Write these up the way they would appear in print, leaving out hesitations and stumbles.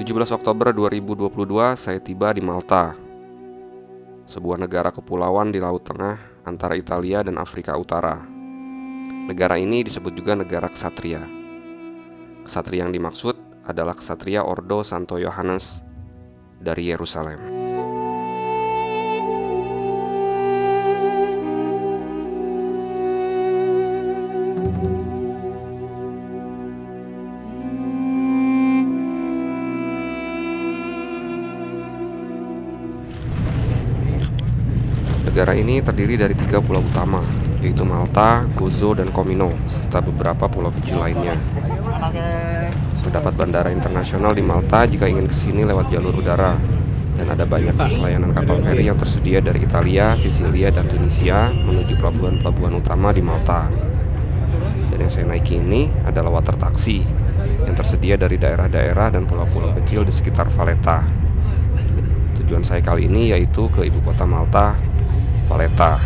17 Oktober 2022 saya tiba di Malta, sebuah negara kepulauan di Laut Tengah antara Italia dan Afrika Utara. Negara ini disebut juga negara ksatria. Ksatria yang dimaksud adalah ksatria Ordo Santo Yohanes dari Yerusalem. Negara ini terdiri dari 3 pulau utama, yaitu Malta, Gozo, dan Comino, serta beberapa pulau kecil lainnya. Terdapat bandara internasional di Malta jika ingin kesini lewat jalur udara, dan ada banyak layanan kapal feri yang tersedia dari Italia, Sisilia, dan Tunisia menuju pelabuhan-pelabuhan utama di Malta. Dan yang saya naiki ini adalah water taxi yang tersedia dari daerah-daerah dan pulau-pulau kecil di sekitar Valletta. Tujuan saya kali ini yaitu ke ibu kota Malta, Valletta.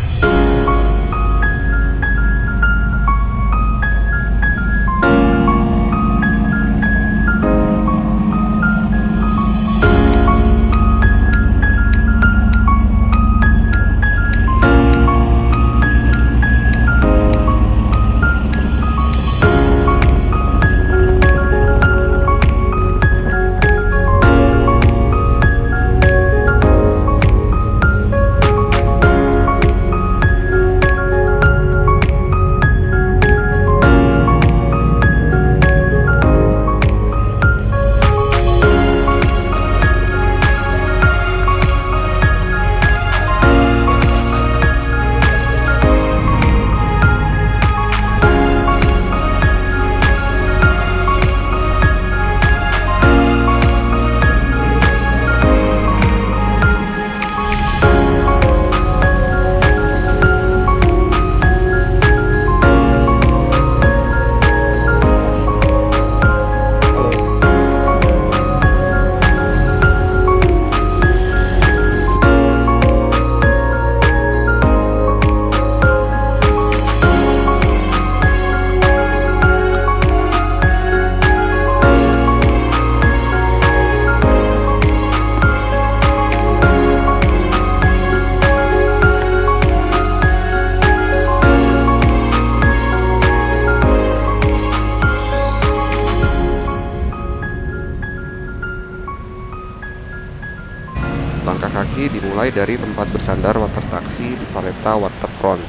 Langkah kaki dimulai dari tempat bersandar water taxi di Valletta Waterfront.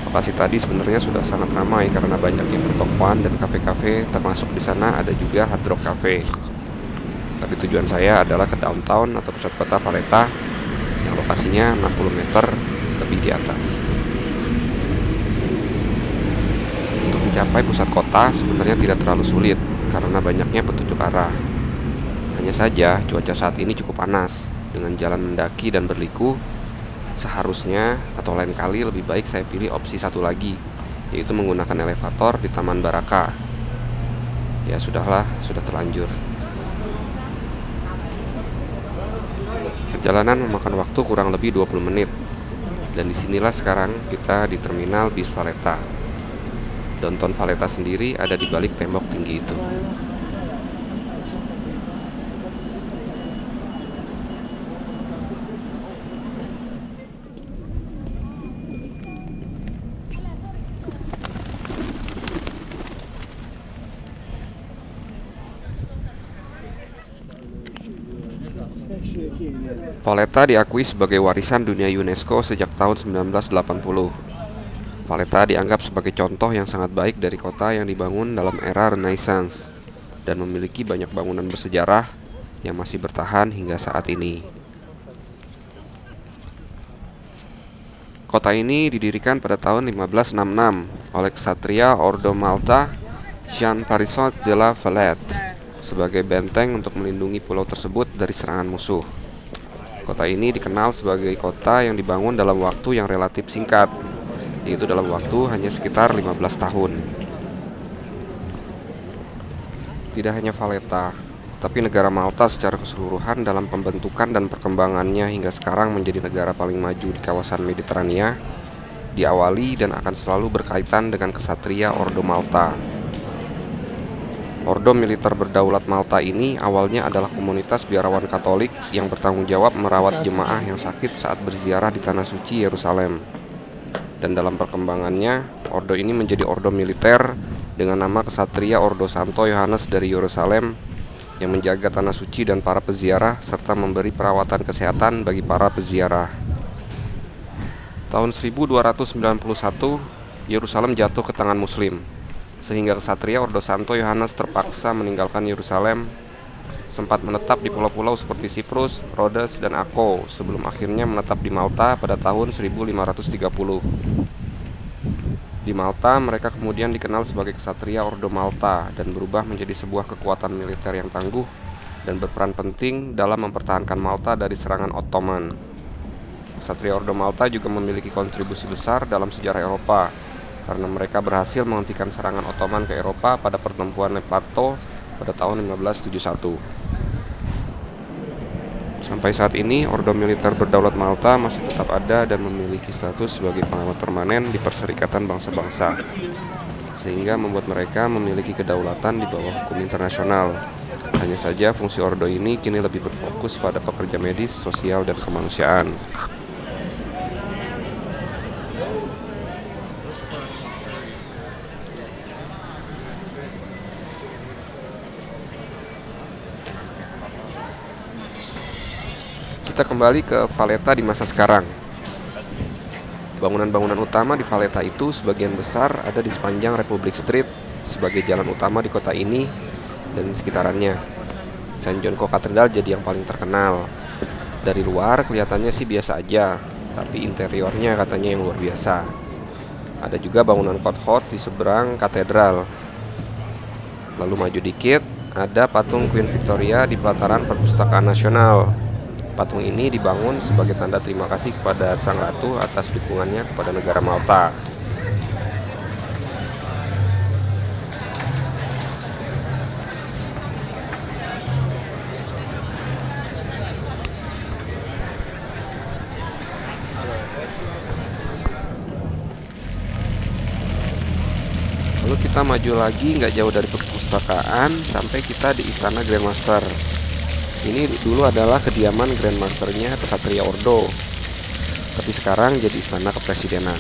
Lokasi tadi sebenarnya sudah sangat ramai karena banyaknya pertokoan dan kafe-kafe, termasuk di sana ada juga Hard Rock Cafe. Tapi tujuan saya adalah ke downtown atau pusat kota Valletta yang lokasinya 60 meter lebih di atas. Untuk mencapai pusat kota sebenarnya tidak terlalu sulit karena banyaknya petunjuk arah. Hanya saja cuaca saat ini cukup panas. Dengan jalan mendaki dan berliku, seharusnya atau lain kali lebih baik saya pilih opsi satu lagi, yaitu menggunakan elevator di Taman Baraka. Ya sudahlah, sudah terlanjur. Perjalanan memakan waktu kurang lebih 20 menit. Dan disinilah sekarang kita di terminal bis Valletta. Downtown Valletta sendiri ada di balik tembok tinggi itu. Valletta diakui sebagai warisan dunia UNESCO sejak tahun 1980. Valletta dianggap sebagai contoh yang sangat baik dari kota yang dibangun dalam era Renaissance dan memiliki banyak bangunan bersejarah yang masih bertahan hingga saat ini. Kota ini didirikan pada tahun 1566 oleh ksatria Ordo Malta Jean Parisot de la Valette sebagai benteng untuk melindungi pulau tersebut dari serangan musuh. Kota ini dikenal sebagai kota yang dibangun dalam waktu yang relatif singkat, yaitu dalam waktu hanya sekitar 15 tahun. Tidak hanya Valletta, tapi negara Malta secara keseluruhan dalam pembentukan dan perkembangannya hingga sekarang menjadi negara paling maju di kawasan Mediterania, diawali dan akan selalu berkaitan dengan ksatria Ordo Malta. Ordo Militer Berdaulat Malta ini awalnya adalah komunitas biarawan Katolik yang bertanggung jawab merawat jemaah yang sakit saat berziarah di Tanah Suci Yerusalem. Dan dalam perkembangannya, ordo ini menjadi ordo militer dengan nama Kesatria Ordo Santo Yohanes dari Yerusalem yang menjaga Tanah Suci dan para peziarah serta memberi perawatan kesehatan bagi para peziarah. Tahun 1291, Yerusalem jatuh ke tangan Muslim, sehingga Kesatria Ordo Santo Yohanes terpaksa meninggalkan Yerusalem, sempat menetap di pulau-pulau seperti Siprus, Rhodes, dan Akko sebelum akhirnya menetap di Malta pada tahun 1530. Di Malta, mereka kemudian dikenal sebagai Kesatria Ordo Malta dan berubah menjadi sebuah kekuatan militer yang tangguh dan berperan penting dalam mempertahankan Malta dari serangan Ottoman. Kesatria Ordo Malta juga memiliki kontribusi besar dalam sejarah Eropa, karena mereka berhasil menghentikan serangan Ottoman ke Eropa pada pertempuran Lepanto pada tahun 1571. Sampai saat ini, Ordo Militer Berdaulat Malta masih tetap ada dan memiliki status sebagai pengamat permanen di Perserikatan Bangsa-Bangsa, sehingga membuat mereka memiliki kedaulatan di bawah hukum internasional. Hanya saja fungsi ordo ini kini lebih berfokus pada pekerja medis, sosial, dan kemanusiaan. Kita kembali ke Valletta di masa sekarang. Bangunan-bangunan utama di Valletta itu sebagian besar ada di sepanjang Republic Street sebagai jalan utama di kota ini dan sekitarannya. St. John Cathedral jadi yang paling terkenal. Dari luar kelihatannya sih biasa aja, tapi interiornya katanya yang luar biasa. Ada juga bangunan courthouse di seberang katedral. Lalu maju dikit, ada patung Queen Victoria di pelataran Perpustakaan Nasional. Patung ini dibangun sebagai tanda terima kasih kepada Sang Ratu atas dukungannya kepada negara Malta. Lalu kita maju lagi nggak jauh dari perpustakaan sampai kita di Istana Grandmaster. Ini dulu adalah kediaman Grandmasternya Kesatria Ordo, tapi sekarang jadi istana kepresidenan.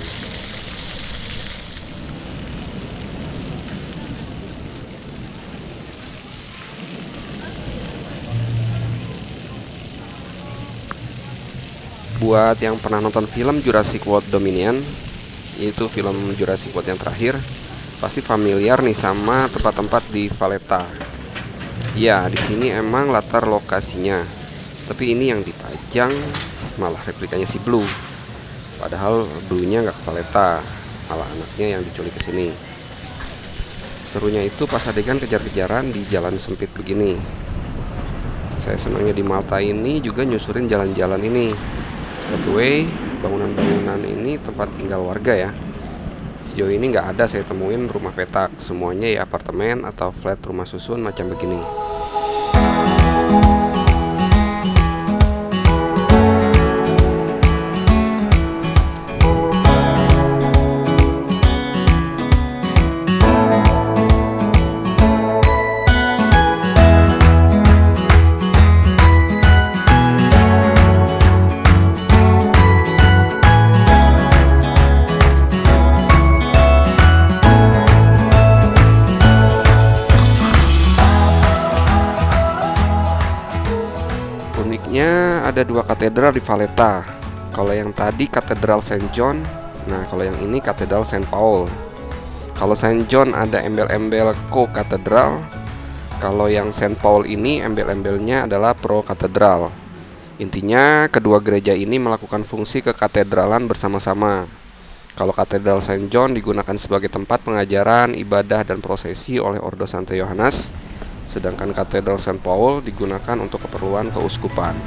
Buat yang pernah nonton film Jurassic World Dominion, yaitu film Jurassic World yang terakhir, pasti familiar nih sama tempat-tempat di Valletta. Ya, di sini emang latar lokasinya. Tapi ini yang dipajang malah replikanya si Blue. Padahal Blue-nya nggak ke Valletta, malah anaknya yang diculik ke sini. Serunya itu pas adegan kejar-kejaran di jalan sempit begini. Saya senangnya di Malta ini juga nyusurin jalan-jalan ini. By the way, bangunan-bangunan ini tempat tinggal warga ya. Sejauh ini nggak ada saya temuin rumah petak, semuanya ya apartemen atau flat rumah susun macam begini. Ada dua katedral di Valletta. Kalau yang tadi Katedral St. John, nah kalau yang ini Katedral St. Paul. Kalau St. John ada embel-embel co-katedral. Kalau yang St. Paul ini embel-embelnya adalah pro-katedral. Intinya kedua gereja ini melakukan fungsi kekatedralan bersama-sama. Kalau Katedral St. John digunakan sebagai tempat pengajaran, ibadah, dan prosesi oleh Ordo Santo Yohanes, sedangkan Katedral St. Paul digunakan untuk keperluan keuskupan.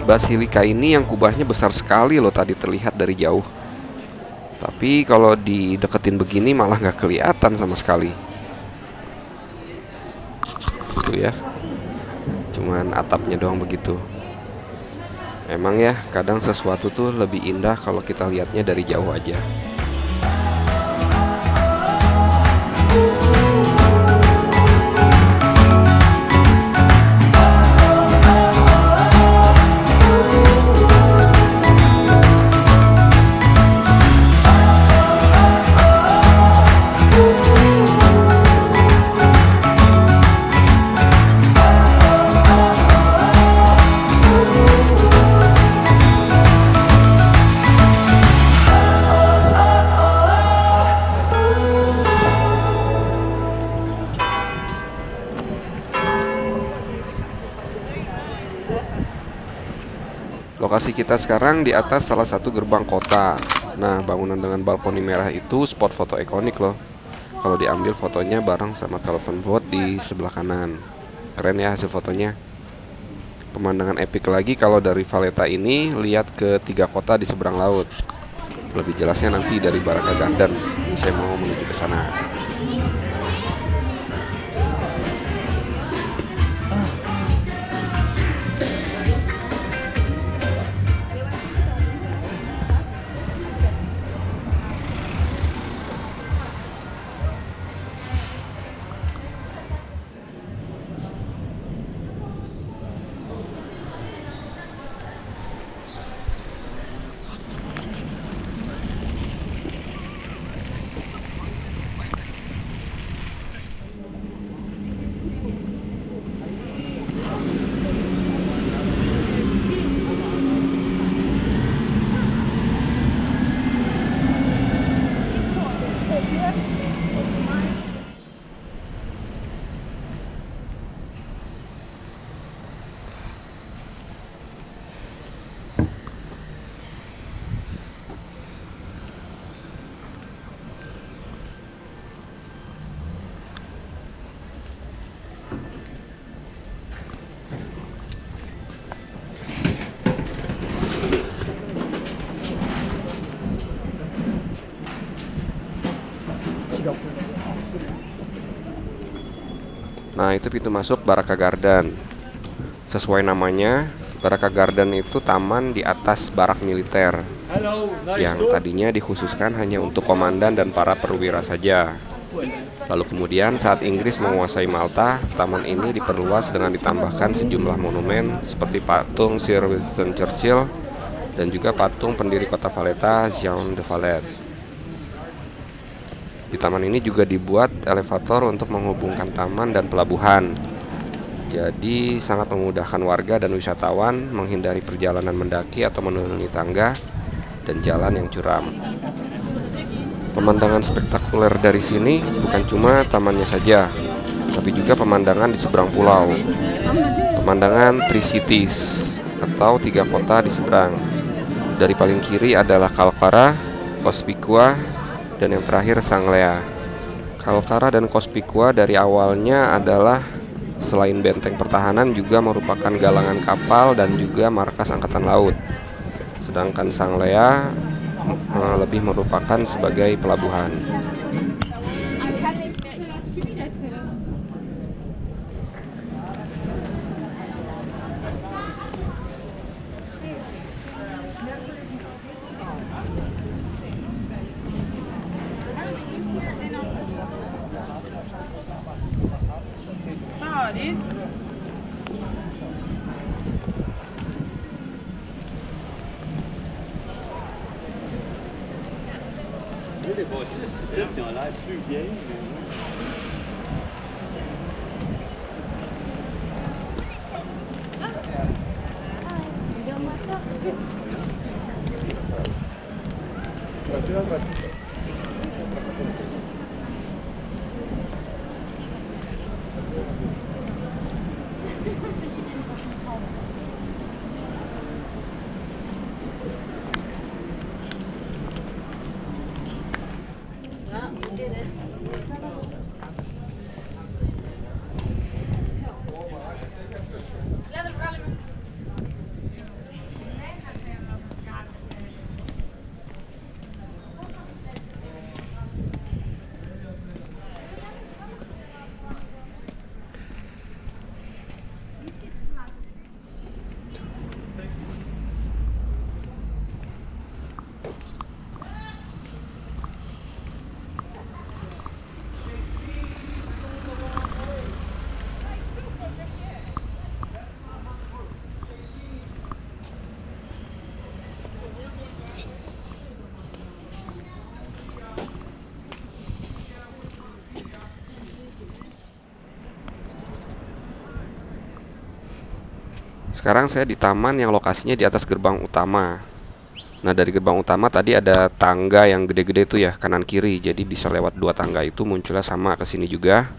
Basilika ini yang kubahnya besar sekali loh tadi terlihat dari jauh. Tapi kalau dideketin begini malah nggak kelihatan sama sekali. Tuh ya, cuman atapnya doang begitu. Emang ya, kadang sesuatu tuh lebih indah kalau kita lihatnya dari jauh aja. Lokasi kita sekarang di atas salah satu gerbang kota. Nah, bangunan dengan balkoni merah itu spot foto ikonik loh. Kalau diambil fotonya bareng sama telepon booth di sebelah kanan. Keren ya hasil fotonya. Pemandangan epik lagi kalau dari Valletta ini lihat ke 3 kota di seberang laut. Lebih jelasnya nanti dari Baraka Garden. Ini saya mau menuju ke sana. Nah, itu pintu masuk Baraka Garden. Sesuai namanya, Baraka Garden itu taman di atas barak militer yang tadinya dikhususkan hanya untuk komandan dan para perwira saja. Lalu kemudian saat Inggris menguasai Malta, taman ini diperluas dengan ditambahkan sejumlah monumen seperti patung Sir Winston Churchill dan juga patung pendiri kota Valletta, Jean de Valette. Di taman ini juga dibuat elevator untuk menghubungkan taman dan pelabuhan. Jadi sangat memudahkan warga dan wisatawan menghindari perjalanan mendaki atau menuruni tangga dan jalan yang curam. Pemandangan spektakuler dari sini bukan cuma tamannya saja, tapi juga pemandangan di seberang pulau. Pemandangan Three Cities atau 3 kota di seberang. Dari paling kiri adalah Calcara, Cospicua, dan yang terakhir Sanglea. Calcara dan Cospicua dari awalnya adalah selain benteng pertahanan juga merupakan galangan kapal dan juga markas angkatan laut. Sedangkan Sanglea lebih merupakan sebagai pelabuhan. Les bâtisses ici qui ont l'air plus vieilles. Sekarang saya di taman yang lokasinya di atas gerbang utama. Nah, dari gerbang utama tadi ada tangga yang gede-gede itu ya, kanan kiri. Jadi bisa lewat dua tangga itu munculnya sama ke sini juga.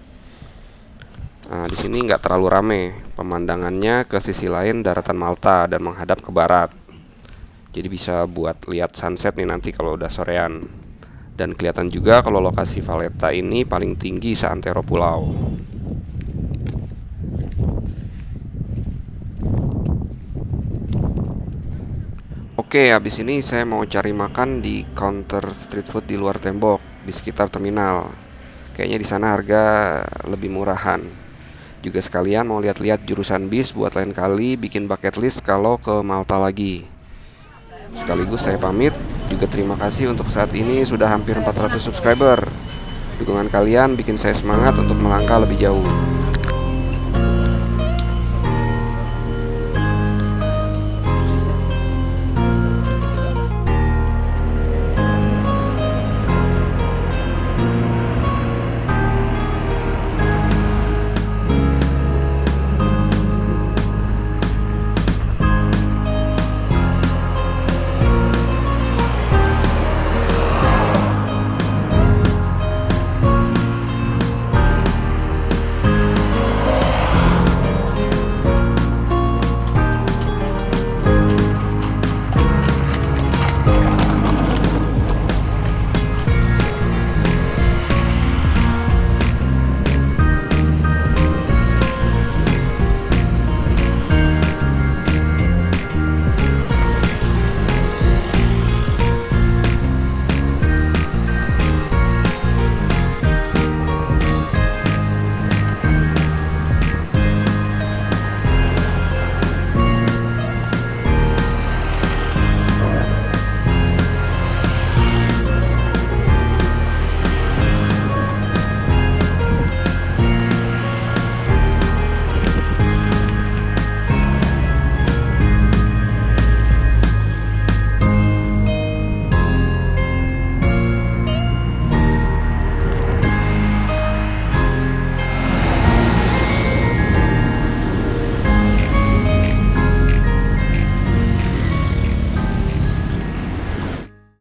Nah, di sini nggak terlalu rame. Pemandangannya ke sisi lain daratan Malta dan menghadap ke barat. Jadi bisa buat lihat sunset nih nanti kalau udah sorean. Dan kelihatan juga kalau lokasi Valletta ini paling tinggi seantero pulau. Oke, habis ini saya mau cari makan di counter street food di luar tembok di sekitar terminal. Kayaknya di sana harga lebih murahan. Juga sekalian mau lihat-lihat jurusan bis buat lain kali bikin bucket list kalau ke Malta lagi. Sekaligus saya pamit. Juga terima kasih untuk saat ini sudah hampir 400 subscriber. Dukungan kalian bikin saya semangat untuk melangkah lebih jauh.